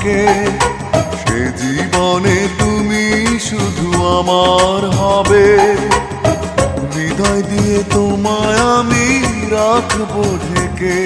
থাকে, সে জীবনে তুমি শুধু আমার হবে। হৃদয় দিয়ে তোমায় আমি রাখবো ঢেকে।